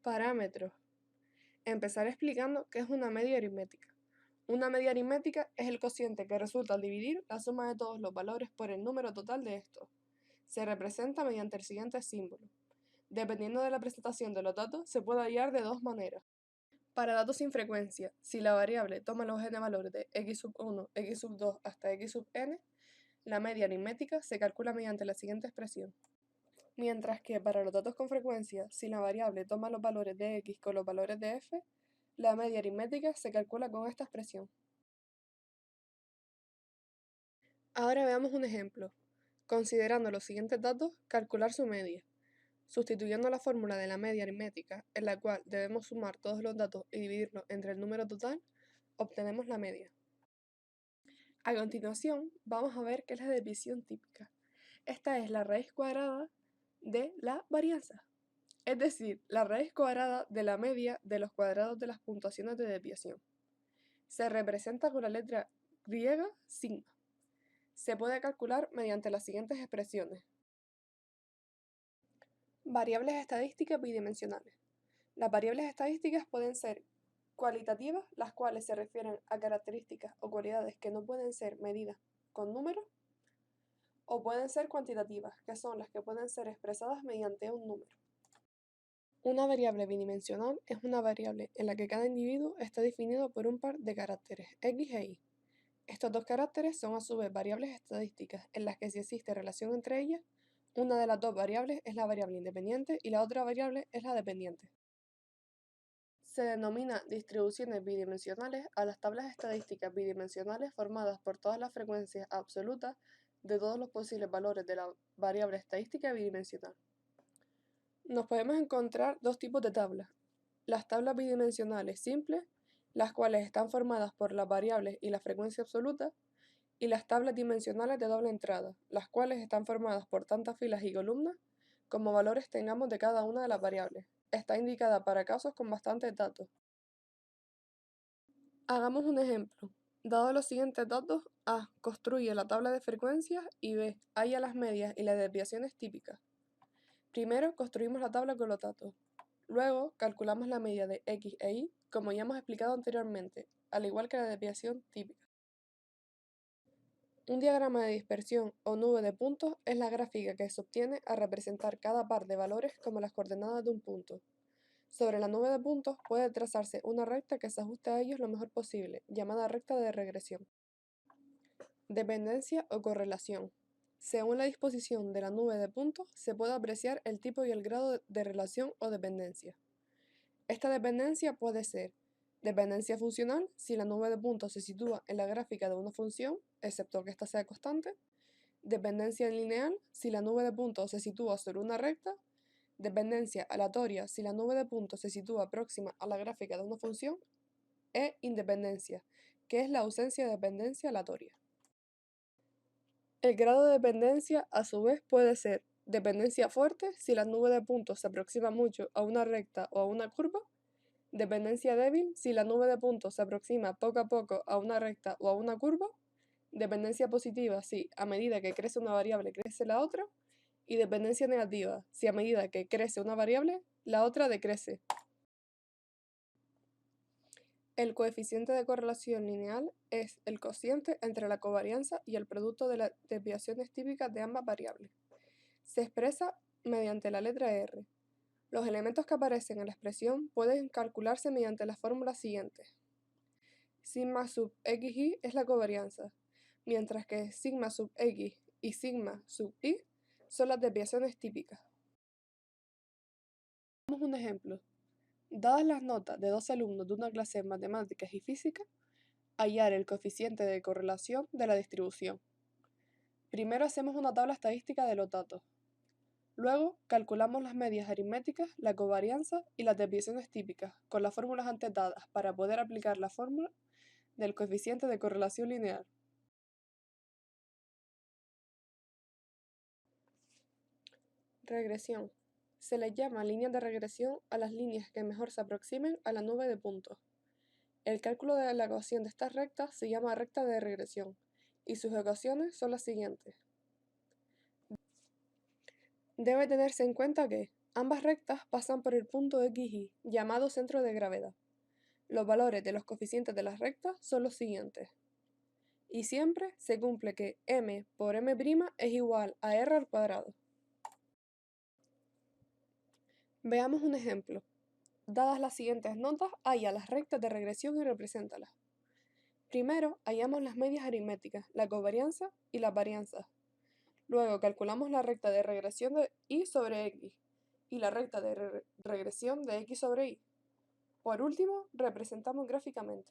Parámetros. Empezar explicando qué es una media aritmética. Una media aritmética es el cociente que resulta al dividir la suma de todos los valores por el número total de estos. Se representa mediante el siguiente símbolo. Dependiendo de la presentación de los datos, se puede hallar de dos maneras. Para datos sin frecuencia, si la variable toma los n valores de x sub 1, x sub 2 hasta x sub n, la media aritmética se calcula mediante la siguiente expresión. Mientras que para los datos con frecuencia, si la variable toma los valores de x con los valores de f, la media aritmética se calcula con esta expresión. Ahora veamos un ejemplo. Considerando los siguientes datos, calcular su media. Sustituyendo la fórmula de la media aritmética, en la cual debemos sumar todos los datos y dividirlos entre el número total, obtenemos la media. A continuación, vamos a ver qué es la desviación típica. Esta es la raíz cuadrada de la varianza, es decir, la raíz cuadrada de la media de los cuadrados de las puntuaciones de desviación. Se representa con la letra griega sigma. Se puede calcular mediante las siguientes expresiones. Variables estadísticas bidimensionales. Las variables estadísticas pueden ser cualitativas, las cuales se refieren a características o cualidades que no pueden ser medidas con números, o pueden ser cuantitativas, que son las que pueden ser expresadas mediante un número. Una variable bidimensional es una variable en la que cada individuo está definido por un par de caracteres, x e y. Estos dos caracteres son a su vez variables estadísticas, en las que si existe relación entre ellas, una de las dos variables es la variable independiente y la otra variable es la dependiente. Se denomina distribuciones bidimensionales a las tablas estadísticas bidimensionales formadas por todas las frecuencias absolutas de todos los posibles valores de la variable estadística bidimensional. Nos podemos encontrar dos tipos de tablas. Las tablas bidimensionales simples, las cuales están formadas por las variables y la frecuencia absoluta, y las tablas dimensionales de doble entrada, las cuales están formadas por tantas filas y columnas como valores tengamos de cada una de las variables. Está indicada para casos con bastantes datos. Hagamos un ejemplo. Dado los siguientes datos, A. Construye la tabla de frecuencias y B. Halla las medias y las desviaciones típicas. Primero construimos la tabla con los datos. Luego calculamos la media de x e y, como ya hemos explicado anteriormente, al igual que la desviación típica. Un diagrama de dispersión o nube de puntos es la gráfica que se obtiene al representar cada par de valores como las coordenadas de un punto. Sobre la nube de puntos puede trazarse una recta que se ajuste a ellos lo mejor posible, llamada recta de regresión. Dependencia o correlación. Según la disposición de la nube de puntos, se puede apreciar el tipo y el grado de relación o dependencia. Esta dependencia puede ser dependencia funcional, si la nube de puntos se sitúa en la gráfica de una función, excepto que ésta sea constante. Dependencia lineal, si la nube de puntos se sitúa sobre una recta. Dependencia aleatoria, si la nube de puntos se sitúa próxima a la gráfica de una función. E independencia, que es la ausencia de dependencia aleatoria. El grado de dependencia, a su vez, puede ser dependencia fuerte, si la nube de puntos se aproxima mucho a una recta o a una curva. Dependencia débil, si la nube de puntos se aproxima poco a poco a una recta o a una curva. Dependencia positiva, si a medida que crece una variable crece la otra. Y dependencia negativa, si a medida que crece una variable, la otra decrece. El coeficiente de correlación lineal es el cociente entre la covarianza y el producto de las desviaciones típicas de ambas variables. Se expresa mediante la letra R. Los elementos que aparecen en la expresión pueden calcularse mediante las fórmulas siguientes. Sigma sub xy es la covarianza, mientras que sigma sub x y sigma sub y son las desviaciones típicas. Damos un ejemplo. Dadas las notas de dos alumnos de una clase de matemáticas y física, hallar el coeficiente de correlación de la distribución. Primero hacemos una tabla estadística de los datos. Luego calculamos las medias aritméticas, la covarianza y las desviaciones típicas con las fórmulas antes dadas para poder aplicar la fórmula del coeficiente de correlación lineal. Regresión. Se les llama líneas de regresión a las líneas que mejor se aproximen a la nube de puntos. El cálculo de la ecuación de estas rectas se llama recta de regresión, y sus ecuaciones son las siguientes. Debe tenerse en cuenta que Ambas rectas pasan por el punto XY, llamado centro de gravedad. Los valores de los coeficientes de las rectas son los siguientes. Y siempre se cumple que m por m' es igual a r al cuadrado. Veamos un ejemplo. Dadas las siguientes notas, halla las rectas de regresión y represéntalas. Primero, hallamos las medias aritméticas, la covarianza y las varianzas. Luego, calculamos la recta de regresión de y sobre x y la recta de regresión de x sobre y. Por último, representamos gráficamente.